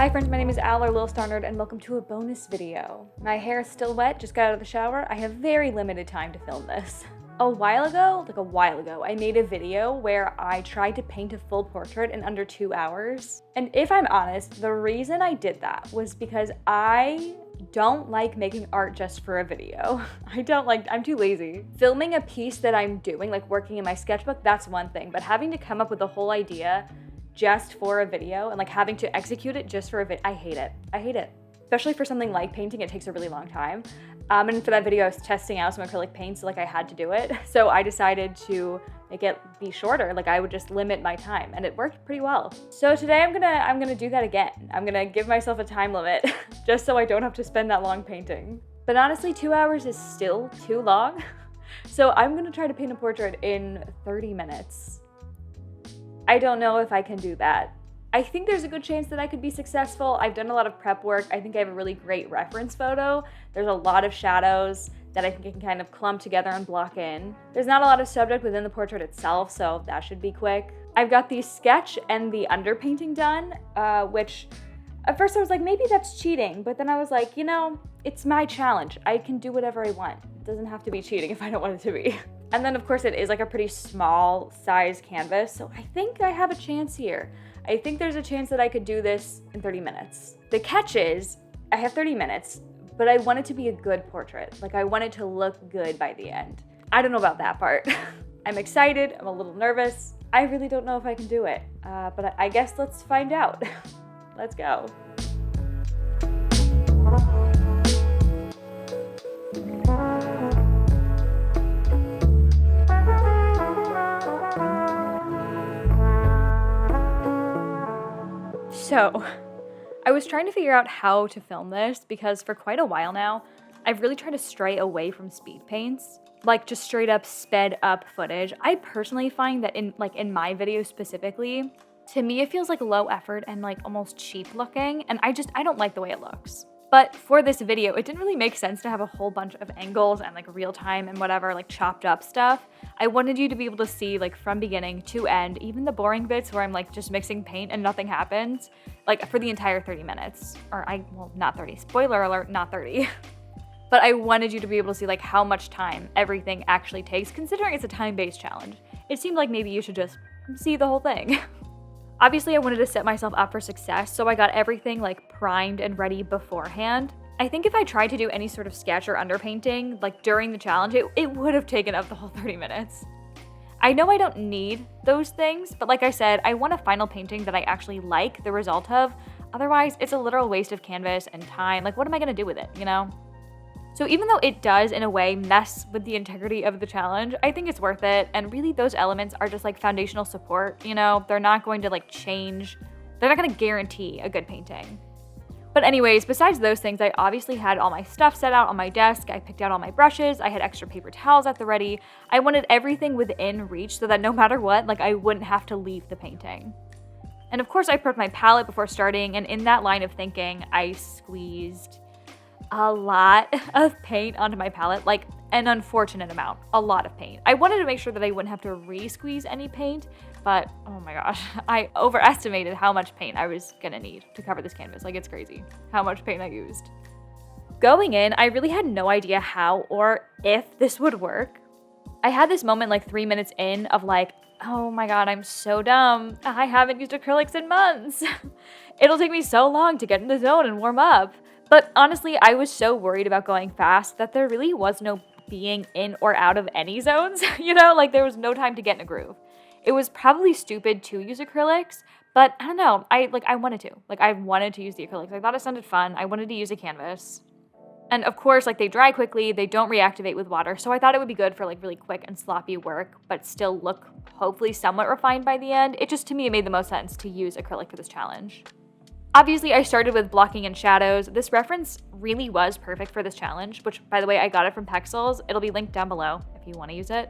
Hi friends, my name is Al or Lilstarnerd and welcome to a bonus video. My hair is still wet, just got out of the shower. I have very limited time to film this. A while ago, I made a video where I tried to paint a full portrait in under 2 hours. And if I'm honest, the reason I did that was because I don't like making art just for a video. I'm too lazy. Filming a piece that I'm doing, like working in my sketchbook, that's one thing, but having to come up with a whole idea just for a video and like having to execute it just for a video, I hate it. Especially for something like painting, it takes a really long time. And for that video, I was testing out some acrylic paints, so like I had to do it. So I decided to make it be shorter. Like I would just limit my time and it worked pretty well. So today I'm gonna do that again. I'm gonna give myself a time limit just so I don't have to spend that long painting. But honestly, 2 hours is still too long. So I'm gonna try to paint a portrait in 30 minutes. I don't know if I can do that. I think there's a good chance that I could be successful. I've done a lot of prep work. I think I have a really great reference photo. There's a lot of shadows that I think I can kind of clump together and block in. There's not a lot of subject within the portrait itself, so that should be quick. I've got the sketch and the underpainting done, which at first I was like, maybe that's cheating, but then I was like, you know, it's my challenge. I can do whatever I want. It doesn't have to be cheating if I don't want it to be. And then of course it is like a pretty small size canvas, so I think I have a chance here. I think there's a chance that I could do this in 30 minutes. The catch is, I have 30 minutes, but I want it to be a good portrait. Like I want it to look good by the end. I don't know about that part. I'm excited, I'm a little nervous. I really don't know if I can do it, but I guess let's find out. Let's go. So, I was trying to figure out how to film this because for quite a while now, I've really tried to stray away from speed paints, like just straight up sped up footage. I personally find that in my videos specifically, to me it feels like low effort and like almost cheap looking, and I don't like the way it looks. But for this video, it didn't really make sense to have a whole bunch of angles and like real time and whatever, like chopped up stuff. I wanted you to be able to see like from beginning to end, even the boring bits where I'm like just mixing paint and nothing happens, like for the entire 30 minutes. Well, not 30, spoiler alert, not 30. But I wanted you to be able to see like how much time everything actually takes, considering it's a time-based challenge. It seemed like maybe you should just see the whole thing. Obviously, I wanted to set myself up for success, so I got everything like primed and ready beforehand. I think if I tried to do any sort of sketch or underpainting, like during the challenge, it would have taken up the whole 30 minutes. I know I don't need those things, but like I said, I want a final painting that I actually like the result of. Otherwise, it's a literal waste of canvas and time. Like, what am I gonna do with it, you know? So even though it does, in a way, mess with the integrity of the challenge, I think it's worth it. And really, those elements are just like foundational support, you know? They're not going to like change, they're not gonna guarantee a good painting. But anyways, besides those things, I obviously had all my stuff set out on my desk. I picked out all my brushes. I had extra paper towels at the ready. I wanted everything within reach so that no matter what, like I wouldn't have to leave the painting. And of course, I prepped my palette before starting. And in that line of thinking, I squeezed a lot of paint onto my palette, like an unfortunate amount, a lot of paint. I wanted to make sure that I wouldn't have to re-squeeze any paint, but oh my gosh, I overestimated how much paint I was gonna need to cover this canvas. Like, it's crazy how much paint I used. Going in, I really had no idea how or if this would work. I had this moment like 3 minutes in of like, oh my god, I'm so dumb. I haven't used acrylics in months. It'll take me so long to get in the zone and warm up. But honestly, I was so worried about going fast that there really was no being in or out of any zones, you know? Like, there was no time to get in a groove. It was probably stupid to use acrylics, but I don't know, I wanted to. Like, I wanted to use the acrylics. I thought it sounded fun. I wanted to use a canvas. And of course, like, they dry quickly, they don't reactivate with water, so I thought it would be good for like really quick and sloppy work, but still look hopefully somewhat refined by the end. It just, to me, it made the most sense to use acrylic for this challenge. Obviously, I started with blocking and shadows. This reference really was perfect for this challenge, which, by the way, I got it from Pexels. It'll be linked down below if you want to use it.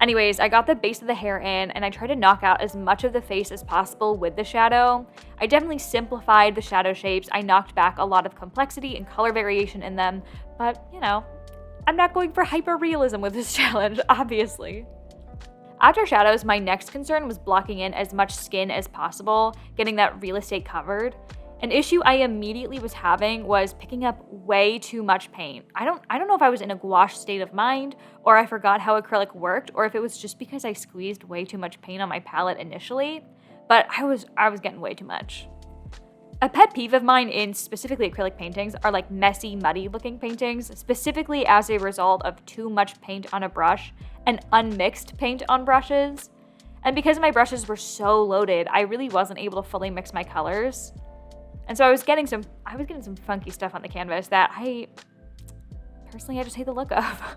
Anyways, I got the base of the hair in, and I tried to knock out as much of the face as possible with the shadow. I definitely simplified the shadow shapes. I knocked back a lot of complexity and color variation in them, but, you know, I'm not going for hyper-realism with this challenge, obviously. After shadows, my next concern was blocking in as much skin as possible, getting that real estate covered. An issue I immediately was having was picking up way too much paint. I don't know if I was in a gouache state of mind, or I forgot how acrylic worked, or if it was just because I squeezed way too much paint on my palette initially, but I was getting way too much. A pet peeve of mine in specifically acrylic paintings are like messy, muddy looking paintings, specifically as a result of too much paint on a brush and unmixed paint on brushes. And because my brushes were so loaded, I really wasn't able to fully mix my colors. And so I was getting some funky stuff on the canvas that I just hate the look of.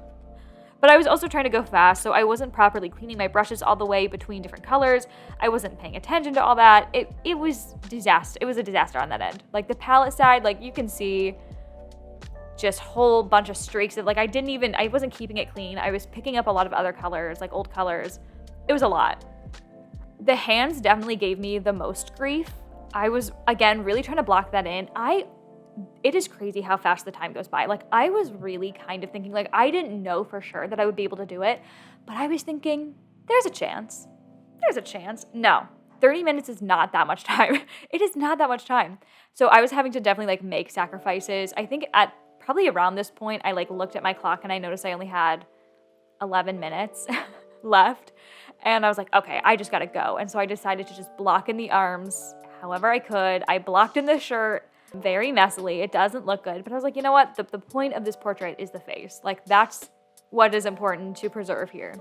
But I was also trying to go fast, so I wasn't properly cleaning my brushes all the way between different colors. I wasn't paying attention to all that. It was disaster. It was a disaster on that end. Like the palette side, like you can see just whole bunch of streaks of like I wasn't keeping it clean. I was picking up a lot of other colors, like old colors. It was a lot. The hands definitely gave me the most grief. I was, again, really trying to block that in. It is crazy how fast the time goes by. Like, I was really kind of thinking, like, I didn't know for sure that I would be able to do it, but I was thinking, there's a chance. There's a chance. No, 30 minutes is not that much time. It is not that much time. So I was having to definitely, like, make sacrifices. I think at probably around this point, I, like, looked at my clock and I noticed I only had 11 minutes left. And I was like, okay, I just gotta go. And so I decided to just block in the arms however I could. I blocked in the shirt very messily. It doesn't look good. But I was like, you know what? The point of this portrait is the face. Like, that's what is important to preserve here.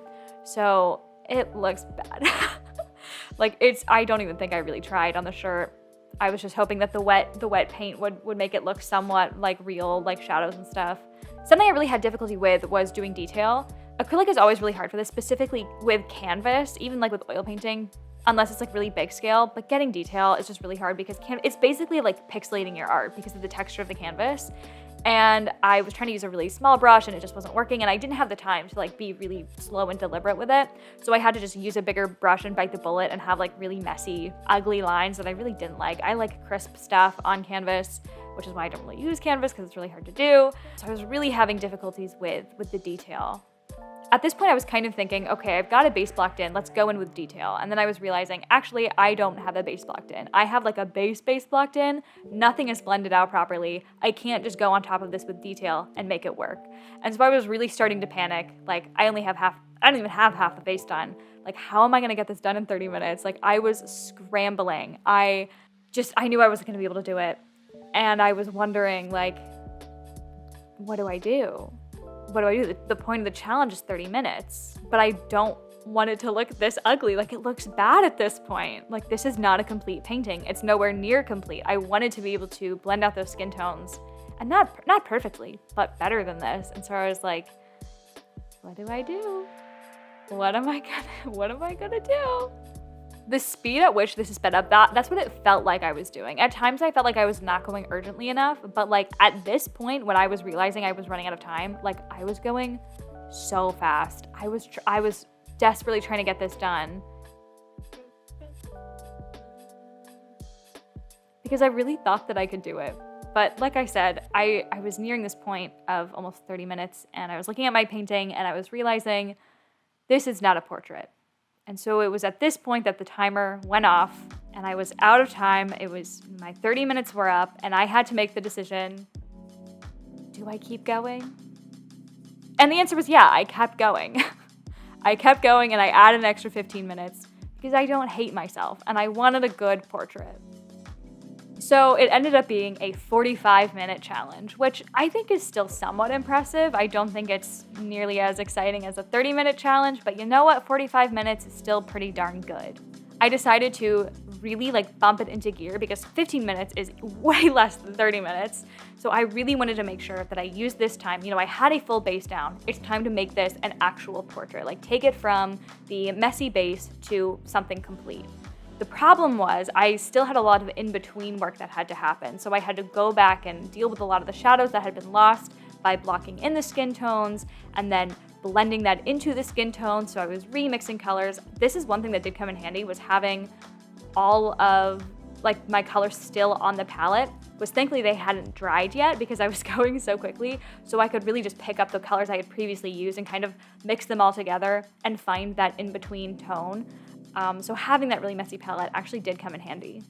So it looks bad. I don't even think I really tried on the shirt. I was just hoping that the wet paint would make it look somewhat like real, like shadows and stuff. Something I really had difficulty with was doing detail. Acrylic is always really hard for this, specifically with canvas, even like with oil painting, unless it's like really big scale, but getting detail is just really hard because it's basically like pixelating your art because of the texture of the canvas. And I was trying to use a really small brush and it just wasn't working, and I didn't have the time to like be really slow and deliberate with it. So I had to just use a bigger brush and bite the bullet and have like really messy, ugly lines that I really didn't like. I like crisp stuff on canvas, which is why I don't really use canvas because it's really hard to do. So I was really having difficulties with the detail. At this point, I was kind of thinking, okay, I've got a base blocked in, let's go in with detail. And then I was realizing, actually, I don't have a base blocked in. I have like a base blocked in, nothing is blended out properly. I can't just go on top of this with detail and make it work. And so I was really starting to panic. Like, I don't even have half the face done. Like, how am I gonna get this done in 30 minutes? Like, I was scrambling. I knew I wasn't gonna be able to do it. And I was wondering, like, what do I do? What do I do? The point of the challenge is 30 minutes, but I don't want it to look this ugly. Like, it looks bad at this point. Like, this is not a complete painting. It's nowhere near complete. I wanted to be able to blend out those skin tones, and not perfectly, but better than this. And so I was like, what do I do? What am I gonna do? The speed at which this is sped up, that's what it felt like I was doing. At times I felt like I was not going urgently enough, but like at this point when I was realizing I was running out of time, like I was going so fast. I was desperately trying to get this done because I really thought that I could do it. But like I said, I was nearing this point of almost 30 minutes and I was looking at my painting and I was realizing this is not a portrait. And so it was at this point that the timer went off and I was out of time. It was my 30 minutes were up and I had to make the decision, do I keep going? And the answer was yeah, I kept going. I kept going and I added an extra 15 minutes because I don't hate myself and I wanted a good portrait. So it ended up being a 45-minute challenge, which I think is still somewhat impressive. I don't think it's nearly as exciting as a 30-minute challenge, but you know what? 45 minutes is still pretty darn good. I decided to really like bump it into gear because 15 minutes is way less than 30 minutes. So I really wanted to make sure that I used this time. You know, I had a full base down. It's time to make this an actual portrait, like take it from the messy base to something complete. The problem was I still had a lot of in-between work that had to happen. So I had to go back and deal with a lot of the shadows that had been lost by blocking in the skin tones and then blending that into the skin tone. So I was remixing colors. This is one thing that did come in handy, was having all of like my colors still on the palette. Was thankfully they hadn't dried yet because I was going so quickly. So I could really just pick up the colors I had previously used and kind of mix them all together and find that in-between tone. So having that really messy palette actually did come in handy.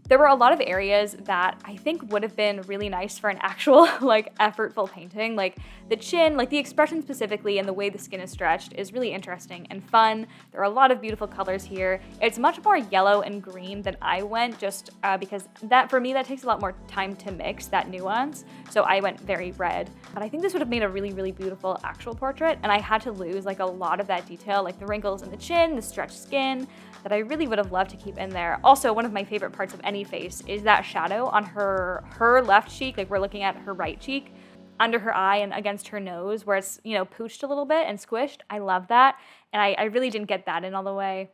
There were a lot of areas that I think would have been really nice for an actual like effortful painting. Like the chin, like the expression specifically and the way the skin is stretched is really interesting and fun. There are a lot of beautiful colors here. It's much more yellow and green than I went just because that for me that takes a lot more time to mix that nuance. So I went very red. But I think this would have made a really, really beautiful actual portrait, and I had to lose like a lot of that detail, like the wrinkles in the chin, the stretched skin, that I really would have loved to keep in there. Also, one of my favorite parts of any face is that shadow on her left cheek, like we're looking at her right cheek, under her eye and against her nose, where it's, you know, pooched a little bit and squished. I love that, and I really didn't get that in all the way.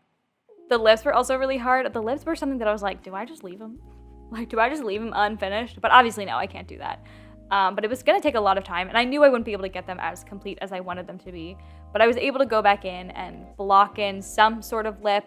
The lips were also really hard. The lips were something that I was like, do I just leave them? Like, do I just leave them unfinished? But obviously, no, I can't do that. But it was gonna take a lot of time, and I knew I wouldn't be able to get them as complete as I wanted them to be. But I was able to go back in and block in some sort of lip,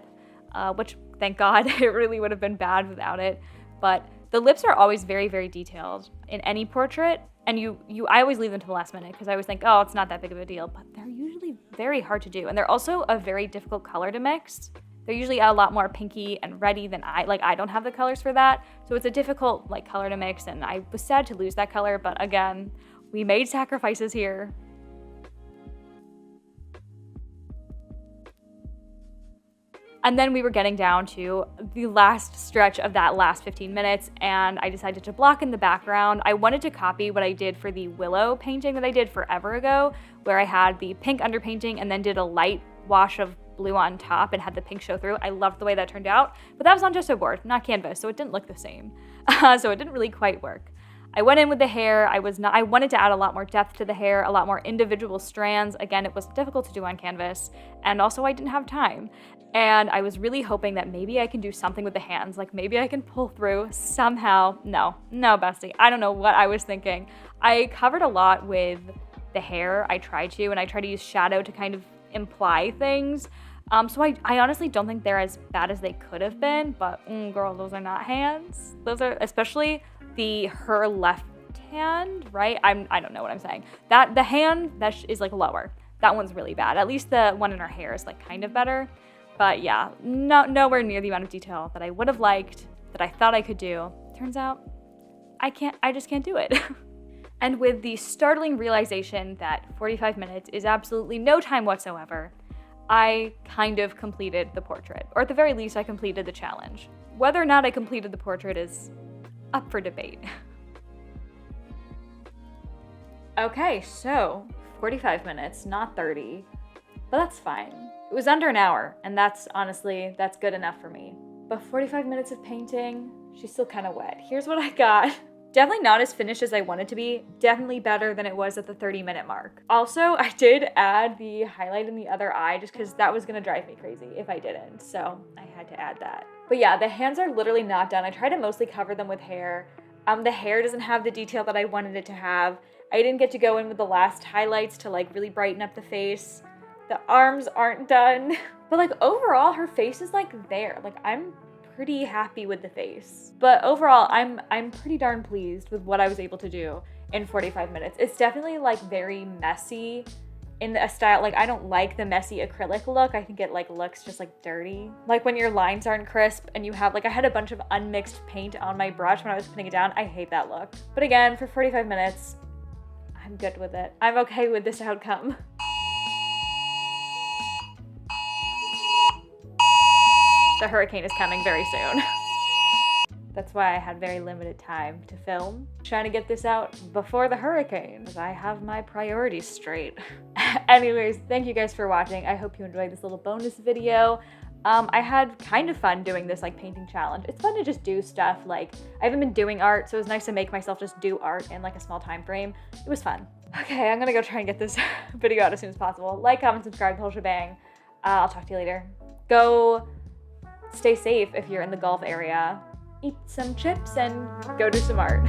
which, thank God, it really would have been bad without it. But the lips are always very, very detailed in any portrait, and I always leave them to the last minute because I always think, oh, it's not that big of a deal, but they're usually very hard to do, and they're also a very difficult color to mix. They're usually a lot more pinky and reddy than I don't have the colors for that, so it's a difficult like color to mix, and I was sad to lose that color, but again, we made sacrifices here. And then we were getting down to the last stretch of that last 15 minutes, and I decided to block in the background. I wanted to copy what I did for the Willow painting that I did forever ago, where I had the pink underpainting and then did a light wash of blue on top and had the pink show through. I loved the way that turned out, but that was on gesso board, not canvas, so it didn't look the same. So it didn't really quite work. I went in with the hair. I wanted to add a lot more depth to the hair, a lot more individual strands. Again, it was difficult to do on canvas, and also I didn't have time. And I was really hoping that maybe I can do something with the hands, like maybe I can pull through somehow. No, bestie, I don't know what I was thinking. I covered a lot with the hair. I tried to use shadow to kind of imply things. So I honestly don't think they're as bad as they could have been, but girl, those are not hands. Those are, especially her left hand, right? I don't know what I'm saying. The hand that is like lower, that one's really bad. At least the one in her hair is like kind of better. But yeah, nowhere near the amount of detail that I would have liked, that I thought I could do. Turns out, I just can't do it. And with the startling realization that 45 minutes is absolutely no time whatsoever, I kind of completed the portrait. Or at the very least, I completed the challenge. Whether or not I completed the portrait is up for debate. Okay, so 45 minutes, not 30, but that's fine. It was under an hour, and that's good enough for me. But 45 minutes of painting, she's still kind of wet. Here's what I got. Definitely not as finished as I wanted to be. Definitely better than it was at the 30-minute mark. Also, I did add the highlight in the other eye just because that was gonna drive me crazy if I didn't. So I had to add that. But yeah, the hands are literally not done. I try to mostly cover them with hair. The hair doesn't have the detail that I wanted it to have. I didn't get to go in with the last highlights to like really brighten up the face. The arms aren't done. But like overall, her face is like there. Like I'm pretty happy with the face. But overall, I'm pretty darn pleased with what I was able to do in 45 minutes. It's definitely like very messy in a style, like I don't like the messy acrylic look. I think it like looks just like dirty. Like when your lines aren't crisp and you have like, I had a bunch of unmixed paint on my brush when I was putting it down. I hate that look. But again, for 45 minutes, I'm good with it. I'm okay with this outcome. The hurricane is coming very soon. That's why I had very limited time to film. Trying to get this out before the hurricane, because I have my priorities straight. Anyways, thank you guys for watching. I hope you enjoyed this little bonus video. I had kind of fun doing this like painting challenge. It's fun to just do stuff. Like I haven't been doing art, so it was nice to make myself just do art in like a small time frame. It was fun. Okay, I'm gonna go try and get this video out as soon as possible. Like, comment, subscribe, the whole shebang. I'll talk to you later. Go stay safe if you're in the Gulf area. Eat some chips and go do some art.